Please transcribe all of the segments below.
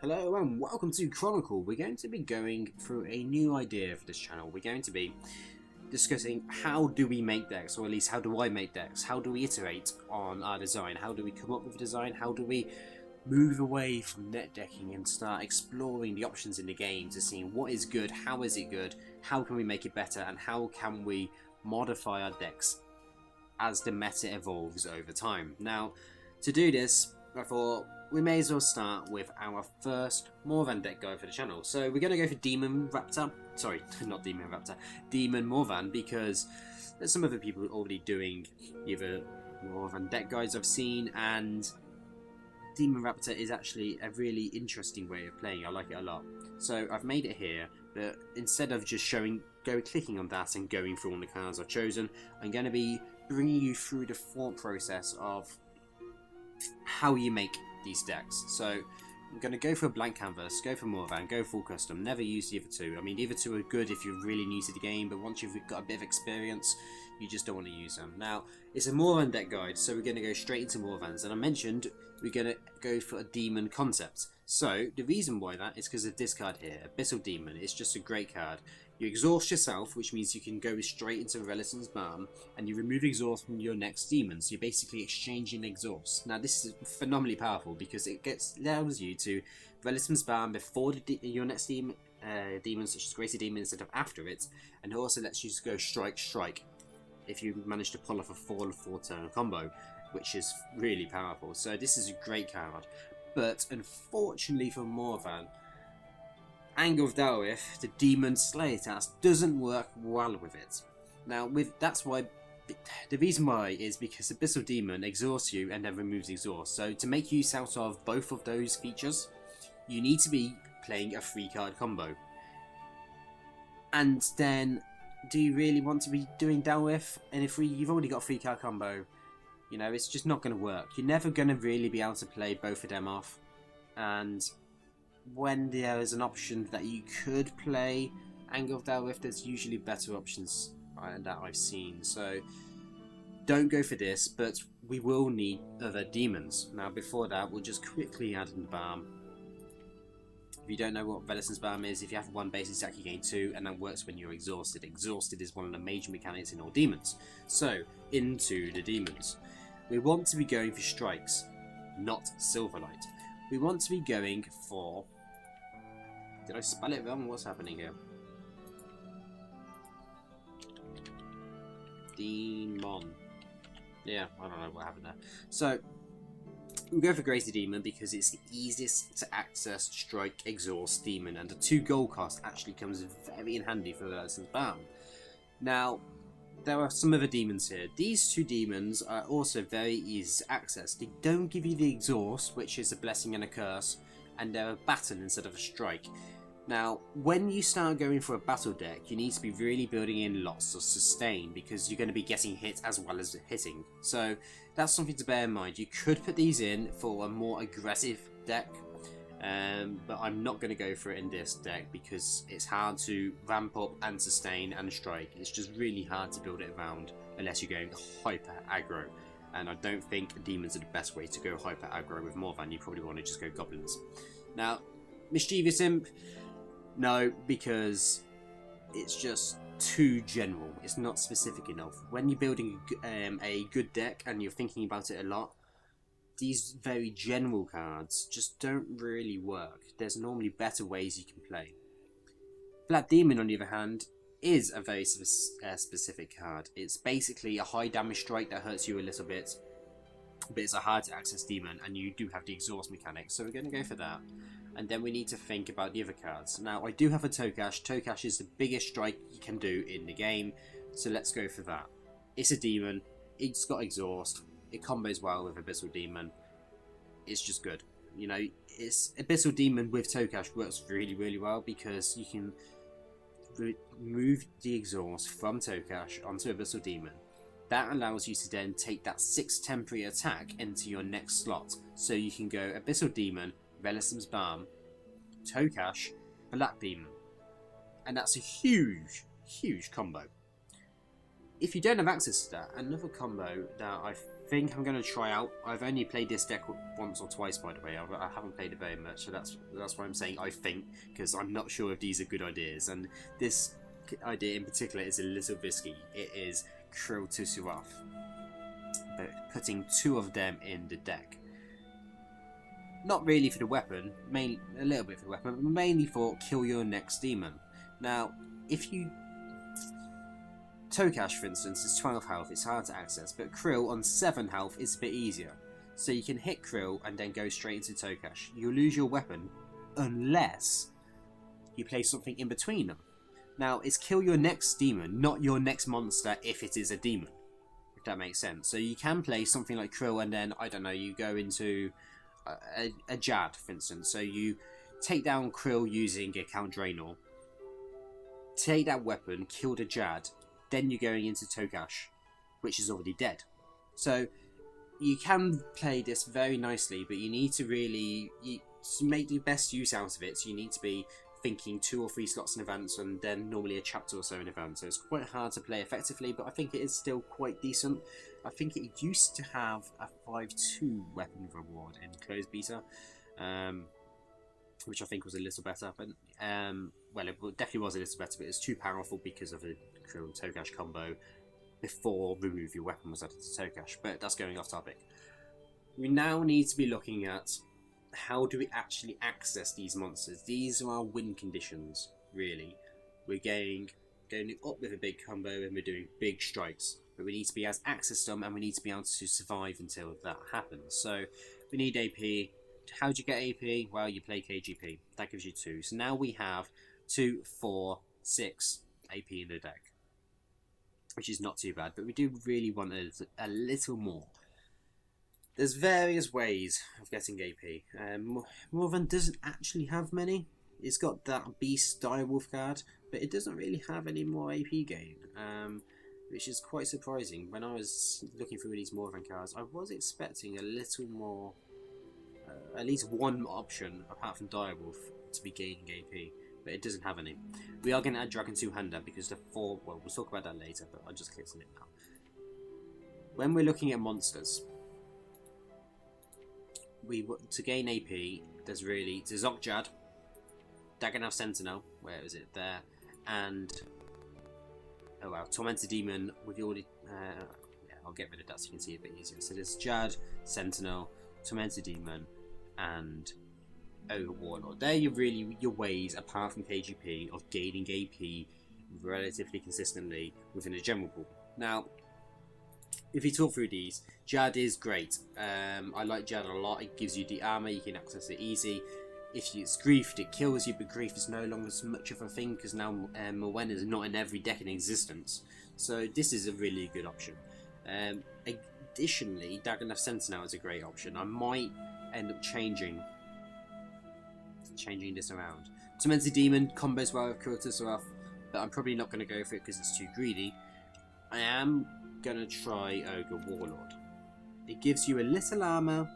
Hello and welcome to Chronicle. We're going to be going through a new idea for this channel. We're going to be discussing how do we make decks, or at least how do I make decks, how do we iterate on our design, how do we come up with a design, how do we move away from net decking and start exploring the options in the game to see what is good, how is it good, how can we make it better, and how can we modify our decks as the meta evolves over time. Now, to do this, I thought we may as well start with our first Morvran deck guide for the channel. So we're going to go for Demon Raptor, sorry, not Demon Raptor, Demon Morvran, because there's some other people already doing either Morvran deck guides I've seen, and Demon Raptor is actually a really interesting way of playing. I like it a lot. So I've made it here, but instead of just clicking on that and going through all the cards I've chosen, I'm going to be bringing you through the thought process of how you make these decks. So I'm going to go for a blank canvas, go for Morvran, go full custom, never use the other two. I mean, the other two are good if you're really new to the game, but once you've got a bit of experience, you just don't want to use them. Now, it's a Morvran deck guide, so we're going to go straight into Morvrans, and I mentioned we're going to go for a demon concept. So, the reason why that is because of this card here, Abyssal Demon. It's just a great card. You exhaust yourself, which means you can go straight into Relison's Balm, and you remove exhaust from your next demon, so you're basically exchanging exhaust. Now this is phenomenally powerful because it allows you to Relison's Balm before your next demon, such as Greater Demon, instead of after it, and it also lets you go strike if you manage to pull off a 4 turn combo, which is really powerful. So this is a great card, but unfortunately for Morvran, Anger of Dalwith, the Demon Slayer task, doesn't work well with it. Now, that's why the reason why is because Abyssal Demon exhausts you and then removes exhaust. So to make use out of both of those features, you need to be playing a 3-card combo. And then, do you really want to be doing Dalwith? And if you've already got a 3-card combo, you know, it's just not going to work. You're never going to really be able to play both of them off. And when there is an option that you could play Anger of Dalwith, there's usually better options that I've seen. So don't go for this, but we will need other demons. Now before that, we'll just quickly add in the Balm. If you don't know what Relison's Balm is, if you have one basic attack you gain 2, and that works when you're exhausted. Exhausted is one of the major mechanics in all demons. So into the demons. We want to be going for strikes, not Silverlight. We want to be going for... Did I spell it wrong? What's happening here? Demon. Yeah, I don't know what happened there. So, we'll go for Greater Demon because it's the easiest to access strike exhaust demon, and the 2 gold cost actually comes very in handy for Relison's Balm. Now, there are some other demons here. These 2 demons are also very easy to access. They don't give you the exhaust, which is a blessing and a curse, and they're a baton instead of a strike. Now, when you start going for a battle deck, you need to be really building in lots of sustain because you're going to be getting hit as well as hitting. So that's something to bear in mind. You could put these in for a more aggressive deck, but I'm not going to go for it in this deck because it's hard to ramp up and sustain and strike. It's just really hard to build it around unless you're going hyper aggro. And I don't think demons are the best way to go hyper aggro with Morvran. You probably want to just go goblins. Now, Mischievous Imp, no, because it's just too general. It's not specific enough. When you're building a good deck and you're thinking about it a lot, these very general cards just don't really work. There's normally better ways you can play. Black Demon, on the other hand, is a very specific card. It's basically a high damage strike that hurts you a little bit, but it's a hard to access demon, and you do have the exhaust mechanic, so we're going to go for that. And then we need to think about the other cards. Now, I do have a Tokash. Tokash is the biggest strike you can do in the game, so let's go for that. It's a demon, it's got exhaust, it combos well with Abyssal Demon. It's just good. You know, it's Abyssal Demon with Tokash works really, really well because you can remove the exhaust from Tokash onto Abyssal Demon. That allows you to then take that 6 temporary attack into your next slot. So you can go Abyssal Demon, Relison's Balm, Tokash, Black Demon. And that's a huge, huge combo. if you don't have access to that, another combo that I think I'm going to try out. I've only played this deck once or twice, by the way. I haven't played it very much, so that's why I'm saying I think, because I'm not sure if these are good ideas. And this idea in particular is a little risky. It is Krill to Seraph, but putting 2 of them in the deck. Not really for the weapon, a little bit for the weapon, but mainly for kill your next demon. Now, if you... Tokash, for instance, is 12 health, it's hard to access, but Krill on 7 health is a bit easier. So you can hit Krill and then go straight into Tokash. You'll lose your weapon unless you play something in between them. Now, it's kill your next demon, not your next monster if it is a demon. If that makes sense. So you can play something like Krill and then, I don't know, you go into a Jad, for instance. So you take down Krill using a Count Draenor, take that weapon, kill the Jad, then you're going into Tokash, which is already dead. So you can play this very nicely, but you need to really to make the best use out of it. So you need to be thinking 2 or 3 slots in advance, and then normally a chapter or so in advance. So it's quite hard to play effectively, but I think it is still quite decent. I think it used to have a 5-2 weapon reward in closed beta, which I think was a little better. But well, it definitely was a little better, but it's too powerful because of the Krill and Tokash combo before remove your weapon was added to Tokash. But that's going off topic. We now need to be looking at how do we actually access these monsters. These are our win conditions, really. We're going up with a big combo and we're doing big strikes, but we need to be able to access them and we need to be able to survive until that happens. So we need AP. How do you get AP? Well, you play KGP. That gives you 2. So now we have 2, 4, 6 AP in the deck, which is not too bad, but we do really want a little more. There's various ways of getting AP. Morvran doesn't actually have many. It's got that Beast Direwolf card, but it doesn't really have any more AP gain, which is quite surprising. When I was looking through these Morvran cards, I was expecting a little more, at least one option, apart from Direwolf, to be gaining AP, but it doesn't have any. We are going to add Dragon Two-Hander because the 4, well, we'll talk about that later, but I'll just click on it now. When we're looking at monsters, to gain AP, there's Okjad, Dagonath Sentinel, where is it? There, and oh wow, Tormented Demon. We've already, yeah, I'll get rid of that so you can see it a bit easier. So there's Jad, Sentinel, Tormented Demon, and Ogre Warlord. They're your ways, apart from KGP, of gaining AP relatively consistently within a general pool. Now, if you talk through these, Jad is great. I like Jad a lot. It gives you the armor, you can access it easy. If it's griefed, it kills you, but grief is no longer so much of a thing because now Morwen is not in every deck in existence. So this is a really good option. Additionally, Dagonath Sentinel is a great option. I might end up changing this around. Tormented Demon combos well with Kurtisaraf, but I'm probably not going to go for it because it's too greedy. I am going to try Ogre Warlord. It gives you a little armor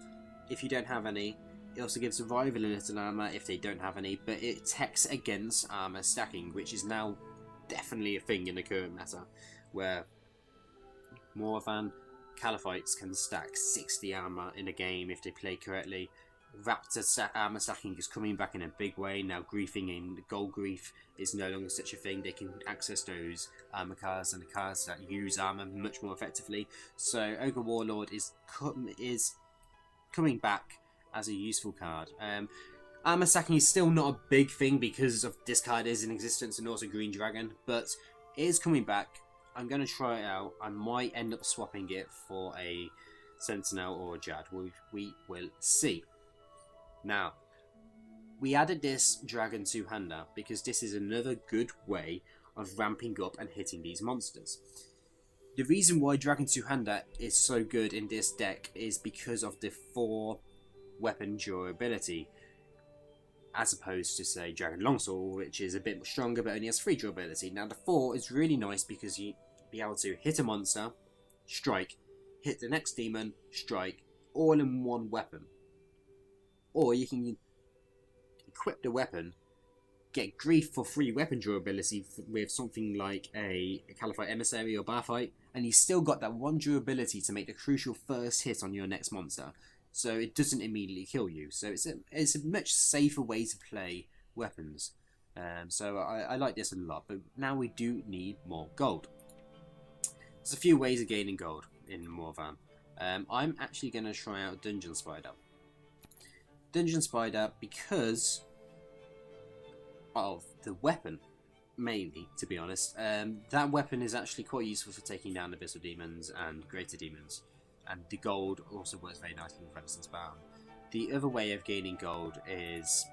if you don't have any. It also gives Survival a little armor if they don't have any, but it techs against armor stacking, which is now definitely a thing in the current meta, where Morvran Caliphites can stack 60 armor in a game if they play correctly. Raptor armor stacking is coming back in a big way. Now griefing in Gold Grief is no longer such a thing. They can access those armor cards and the cards that use armor much more effectively. So Ogre Warlord is coming back as a useful card. Armor stacking is still not a big thing because of this card is in existence and also Green Dragon, but it is coming back. I'm going to try it out. I might end up swapping it for a Sentinel or a Jad. We will see. Now, we added this Dragon Two-Hander because this is another good way of ramping up and hitting these monsters. The reason why Dragon Two-Hander is so good in this deck is because of the 4 weapon durability, as opposed to, say, Dragon Longsword, which is a bit stronger but only has 3 durability. Now, the 4 is really nice because you be able to hit a monster, strike, hit the next demon, strike, all in one weapon. Or you can equip the weapon, get grief for 3 weapon durability with something like a Caliphite Emissary or Barfight, and he's still got that 1 durability to make the crucial first hit on your next monster, so it doesn't immediately kill you. So it's a much safer way to play weapons. So I like this a lot, but now we do need more gold. There's a few ways of gaining gold in Morvran. I'm actually going to try out Dungeon Spider. Dungeon Spider because of the weapon, mainly, to be honest. That weapon is actually quite useful for taking down Abyssal Demons and Greater Demons. And the gold also works very nicely with Resistance Balm. The other way of gaining gold is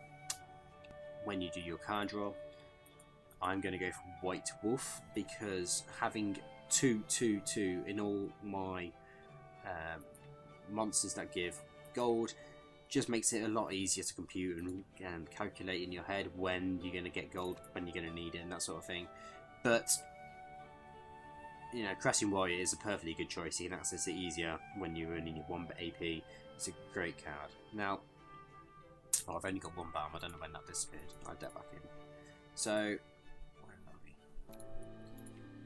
when you do your card draw. I'm going to go for White Wolf because having 2/2/2 in all my monsters that give gold just makes it a lot easier to compute and calculate in your head when you're going to get gold, when you're going to need it, and that sort of thing. But you know, Crashing Warrior is a perfectly good choice. You can access it easier when you only need 1 AP. It's a great card. Now, I've only got 1 balm. I don't know when that disappeared. I'll get back in. So, where are we?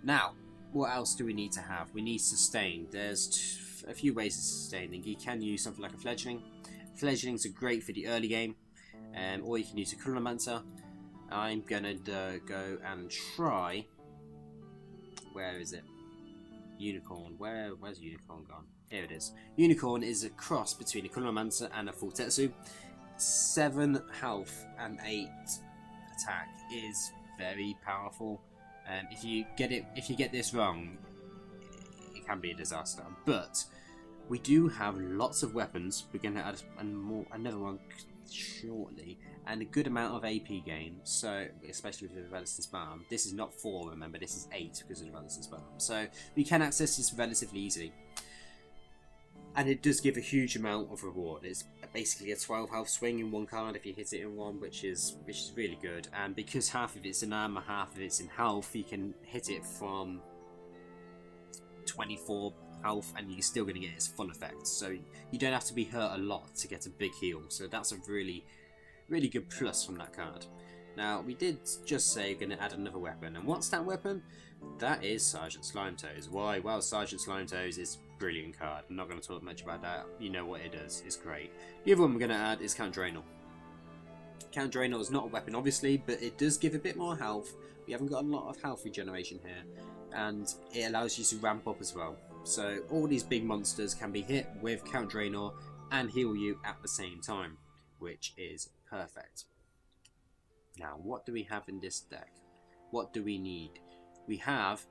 Now, what else do we need to have? We need sustain. There's a few ways of sustaining. You can use something like a fledgling. Fledglings are great for the early game, or you can use a Chronomancer. I'm gonna go and try. Where is it? Unicorn. Where's Unicorn gone? Here it is. Unicorn is a cross between a Chronomancer and a Futetsu. 7 health and 8 attack is very powerful. If you get this wrong, it can be a disaster. But we do have lots of weapons. We're going to add another one shortly, and a good amount of AP gain. So, especially with the Resistance Balm. This is not 4, remember, this is 8 because of the Resistance Balm. So, we can access this relatively easily. And it does give a huge amount of reward. It's basically a 12 health swing in 1 card if you hit it in 1, which is really good. And because half of it's in armor, half of it's in health, you can hit it from 24 health and you're still going to get its full effect. So you don't have to be hurt a lot to get a big heal. So that's a really good plus from that card. Now, we did just say we're going to add another weapon. And what's that weapon? That is Sergeant Slimetoes. Why? Well, Sergeant Slimetoes is a brilliant card. I'm not going to talk much about that. You know what it does. It's great. The other one we're going to add is Count Draenor. Count Draenor is not a weapon, obviously, but it does give a bit more health. We haven't got a lot of health regeneration here. And it allows you to ramp up as well. So all these big monsters can be hit with Count Draenor and heal you at the same time, which is perfect. Now, what do we have in this deck? What do we need? We have,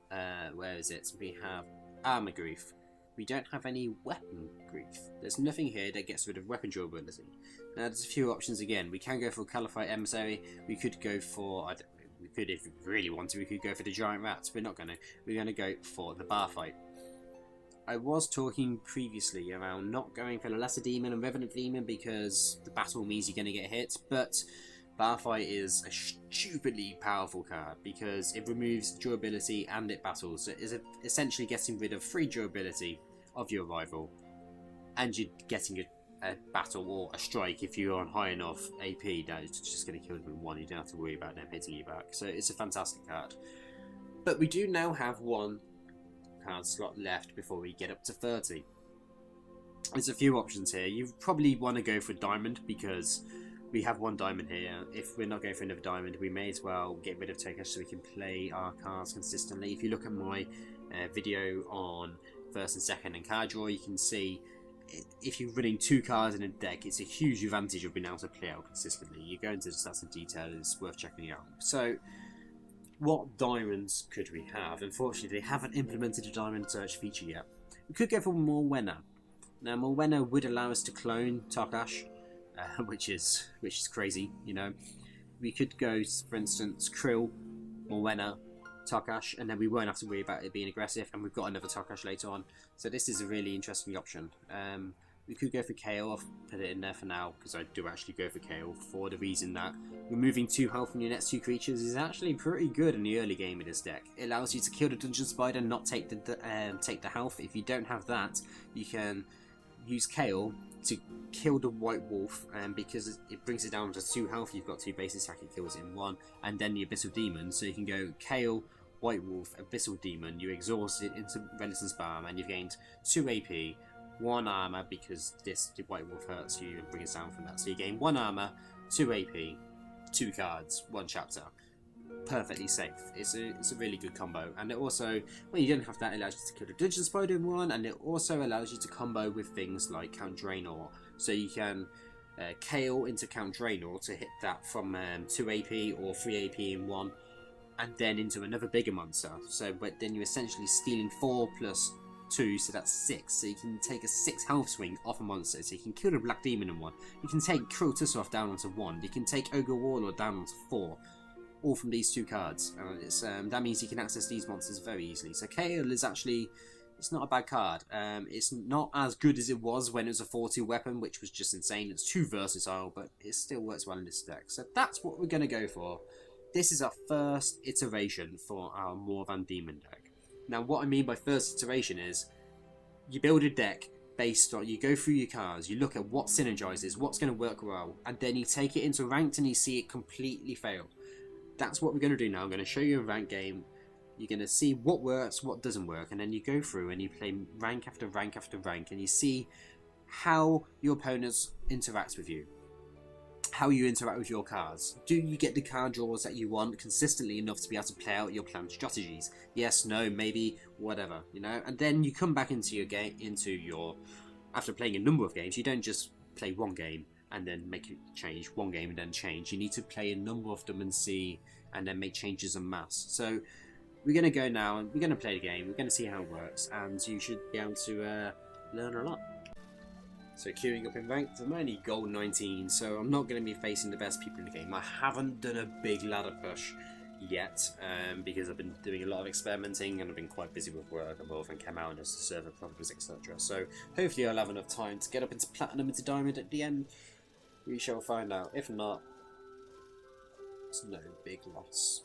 where is it? We have Armor Grief. We don't have any Weapon Grief. There's nothing here that gets rid of weapon durability. Now, there's a few options again. We can go for Caliphate Emissary. We could go for, we could, if we really want to, we could go for the Giant Rats. We're not going to. We're going to go for the Bar Fight. I was talking previously around not going for the Lesser Demon and Revenant Demon because the battle means you're going to get hit, but Bar Fight is a stupidly powerful card because it removes durability and it battles. So it is essentially getting rid of 3 durability of your rival, and you're getting a battle or a strike if you're on high enough AP that it's just going to kill them in 1. You don't have to worry about them hitting you back. So it's a fantastic card. But we do now have 1 card slot left before we get up to 30. There's a few options here. You probably want to go for Diamond because we have 1 diamond here. If we're not going for another diamond, we may as well get rid of Tokash so we can play our cards consistently. If you look at my video on first and second and card draw, you can see if you're running 2 cards in a deck, it's a huge advantage of being able to play out consistently. You go into the stats and detail, it's worth checking out. So, what diamonds could we have? Unfortunately, they haven't implemented a diamond search feature yet. We could go for Morvran. Now, Morvran would allow us to clone Tokash, which is crazy, you know. We could go, for instance, Krill, Morvran, Tokash, and then we won't have to worry about it being aggressive, and we've got another Tokash later on. So this is a really interesting option. We could go for Kale. I'll put it in there for now because I do actually go for Kale for the reason that removing 2 health from your next 2 creatures is actually pretty good in the early game of this deck. It allows you to kill the Dungeon Spider and not take the health. If you don't have that, you can use Kale to kill the White Wolf, and because it brings it down to 2 health, you've got 2 base attack, it kills it in 1, and then the Abyssal Demon, so you can go Kale, White Wolf, Abyssal Demon, you exhausted into Renaissance Balm, and you've gained 2 AP, 1 armor because this White Wolf hurts you and brings down from that. So you gain 1 armor, 2 AP, 2 cards, 1 chapter. Perfectly safe. It's a really good combo, and it also, well, you don't have that, it allows you to kill the Dungeon Spider in one, and it also allows you to combo with things like Count Draenor. So you can Kale into Count Draenor to hit that from 2 AP or 3 AP in one, and then into another bigger monster. So, but then you're essentially stealing 4 plus 2, so that's 6. So you can take a 6 health swing off a monster. So you can kill the Black Demon in one. You can take Krill Tussoff down onto 1. You can take Ogre Warlord down onto 4. All from these 2 cards. That means you can access these monsters very easily. So Kale is actually, it's not a bad card. It's not as good as it was when it was a 4-2 weapon, which was just insane. It's too versatile, but it still works well in this deck. So that's what we're going to go for. This is our first iteration for our Morvran Demon deck. Now, what I mean by first iteration is you build a deck based on, you go through your cards, you look at what synergizes, what's going to work well, and then you take it into ranked and you see it completely fail. That's what we're going to do now. I'm going to show you a ranked game. You're going to see what works, what doesn't work, and then you go through and you play rank after rank after rank, and you see how your opponents interact with you. How you interact with your cards. Do you get the card draws that you want consistently enough to be able to play out your planned strategies? Yes, no, maybe, whatever, you know? And then you come back into your game, after playing a number of games, you don't just play one game and then make it change, one game and then change. You need to play a number of them and see, and then make changes en masse. So we're going to go now and we're going to play the game, we're going to see how it works, and you should be able to learn a lot. So queuing up in ranked, I'm only gold 19, so I'm not going to be facing the best people in the game. I haven't done a big ladder push yet, because I've been doing a lot of experimenting and I've been quite busy with work and both, and came out and just server problems, etc. So hopefully I'll have enough time to get up into platinum, into diamond at the end. We shall find out. If not, it's no big loss.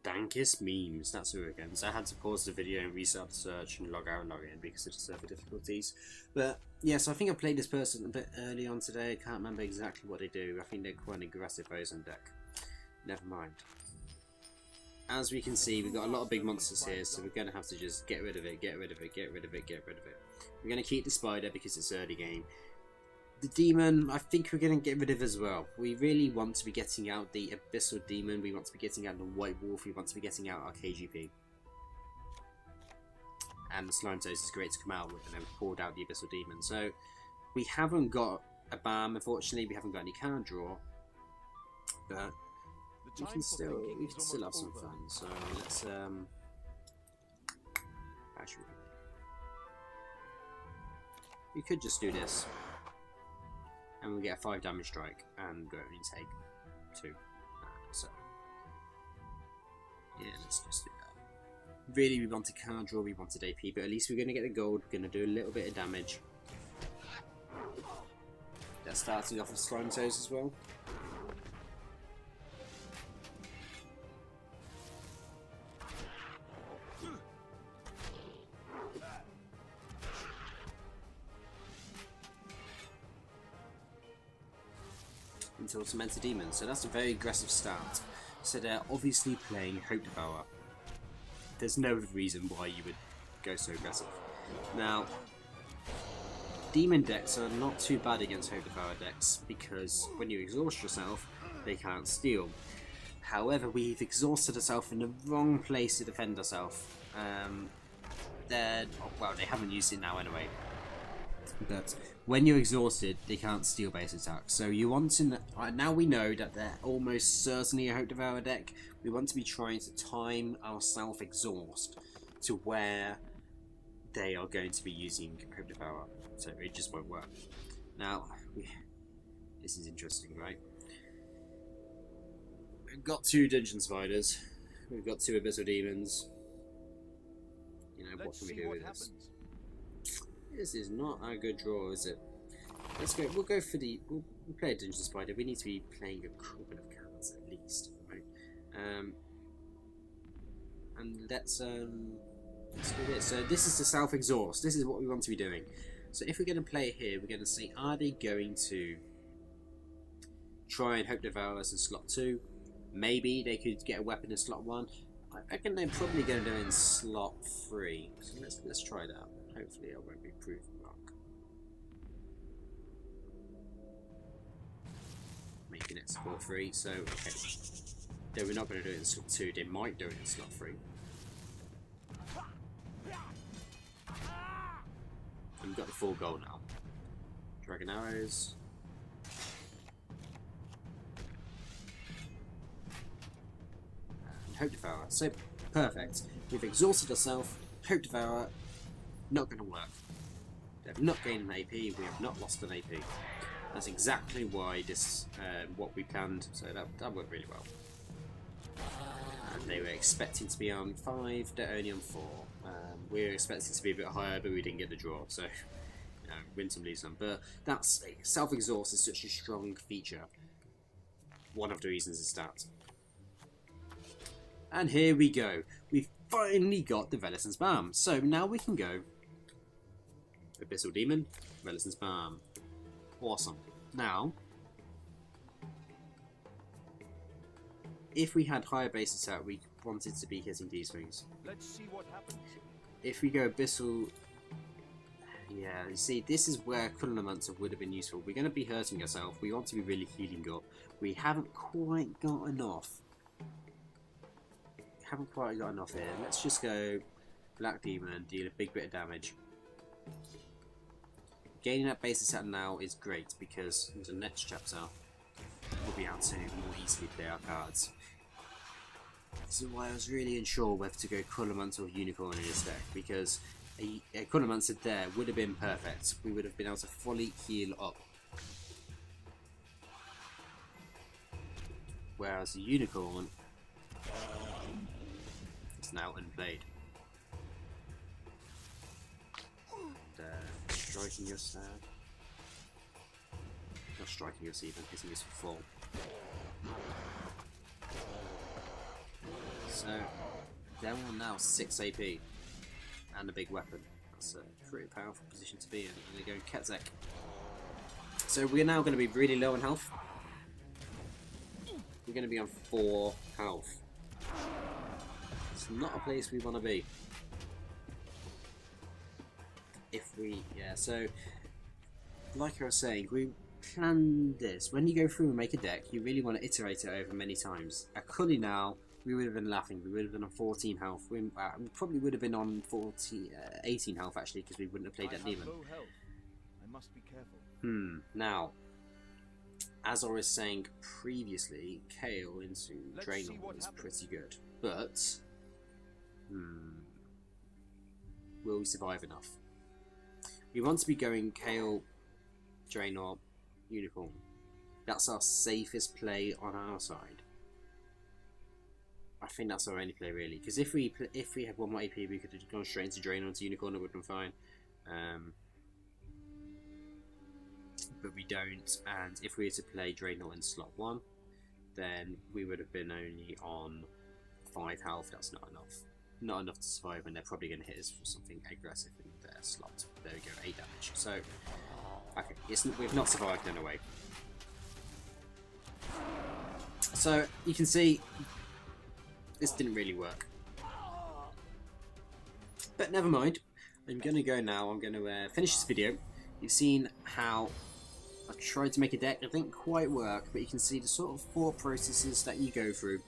Dankest memes, that's who again. So I had to pause the video and restart the search and log out and log in because of the server difficulties. But yeah, so I think I played this person a bit early on today. I can't remember exactly what they do. I think they're quite an aggressive Ozone deck. Never mind. As we can see, we've got a lot of big monsters here, so we're going to have to just get rid of it, get rid of it, get rid of it, get rid of it. We're going to keep the spider because it's early game. The demon, I think we're going to get rid of as well. We really want to be getting out the Abyssal Demon, we want to be getting out the White Wolf, we want to be getting out our KGP. And the Slime Toes is great to come out with, and then we pulled out the Abyssal Demon. So, we haven't got a BAM, unfortunately, we haven't got any card draw. But, we can still have some fun, so let's, actually, we could just do this. And we'll get a 5 damage strike and go and take 2. So, yeah, let's just do that. Really, we wanted card draw, we wanted AP, but at least we're going to get the gold. We're going to do a little bit of damage. That's starting off with Slime Toes as well. Until Tormented Demon, so that's a very aggressive start. So they're obviously playing Hope Devourer. There's no reason why you would go so aggressive. Now, Demon decks are not too bad against Hope Devourer decks because when you exhaust yourself, they can't steal. However, we've exhausted ourselves in the wrong place to defend ourselves. Well, they haven't used it now anyway. But when you're exhausted, they can't steal base attacks. So you want to, now we know that they're almost certainly a Hope Devourer deck. We want to be trying to time our self-exhaust to where they are going to be using Hope Devourer. So it just won't work. Now, this is interesting, right? We've got 2 Dungeon Spiders. We've got 2 Abyssal Demons. You know, what can we do with this? This is not a good draw, is it? Let's go. We'll go for the. We'll play a Dungeon Spider. We need to be playing a couple of cards at least, right? And let's do this. So this is the self-exhaust. This is what we want to be doing. So if we're going to play here, we're going to see: are they going to try and Hope Devour us in slot 2? Maybe they could get a weapon in slot 1. I reckon they're probably going to do it in slot 3. So let's try that. Hopefully I won't be proven wrong. Making it slot 3, so okay. Though we're not going to do it in slot 2, they might do it in slot 3. And we've got the full goal now. Dragon arrows. And Hope Devourer. So perfect. We've exhausted ourselves. Hope Devourer. Not going to work. They have not gained an AP. We have not lost an AP. That's exactly why this what we planned. So that worked really well. And they were expecting to be on 5. They're only on 4. We were expecting to be a bit higher, but we didn't get the draw. So win some, lose some. But that's self-exhaust is such a strong feature. One of the reasons is that. And here we go. We've finally got the Velison's Balm. So now we can go Abyssal Demon, Velison's Balm. Awesome. Now, if we had higher base attack, we wanted to be hitting these things. Let's see what happens. If we go Abyssal, yeah, you see, this is where Culminamancer would have been useful. We're going to be hurting ourselves. We want to be really healing up. We haven't quite got enough. Haven't quite got enough here. Let's just go Black Demon and deal a big bit of damage. Gaining that base attack now is great because in the next chapter we'll be able to more easily play our cards. This is why I was really unsure whether to go Culminamancer or Unicorn in this deck, because a Culminamancer there would have been perfect. We would have been able to fully heal up. Whereas a Unicorn is now unplayed. Striking us there. Not striking us even, hitting us for 4. So, they're on now 6 AP and a big weapon. That's a pretty powerful position to be in. And they go Ketzek. So we're now going to be really low on health. We're going to be on 4 health. It's not a place we want to be. So like I was saying, we planned this. When you go through and make a deck, you really want to iterate it over many times. At Cully now, we would have been laughing. We would have been on 14 health. We probably would have been on 18 health actually, because we wouldn't have played that demon. I must be careful. Now, as I was saying previously, Kale into Draenor is pretty good, but will we survive enough? We want to be going Kale, Draenor, Unicorn. That's our safest play on our side. I think that's our only play really, because if we had 1 more AP, we could have gone straight into Draenor into Unicorn. It would have been fine. But we don't. And if we were to play Draenor in slot 1, then we would have been only on 5 health. That's not enough. Not enough to survive, and they're probably going to hit us for something aggressive in their slot. There we go, 8 damage. So, okay, we've not survived in a way. So, you can see, this didn't really work. But never mind. I'm going to go now. I'm going to finish this video. You've seen how I tried to make a deck. It didn't quite work, but you can see the sort of 4 processes that you go through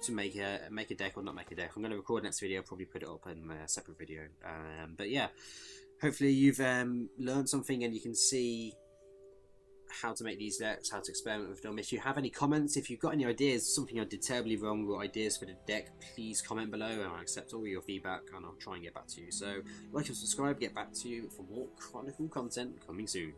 to make a deck or not make a deck. I'm going to record next video, probably put it up in a separate video. But yeah, hopefully you've learned something and you can see how to make these decks, how to experiment with them. If you have any comments, if you've got any ideas, something I did terribly wrong or ideas for the deck, please comment below and I'll accept all your feedback and I'll try and get back to you. So like and subscribe, get back to you for more Chronicle content coming soon.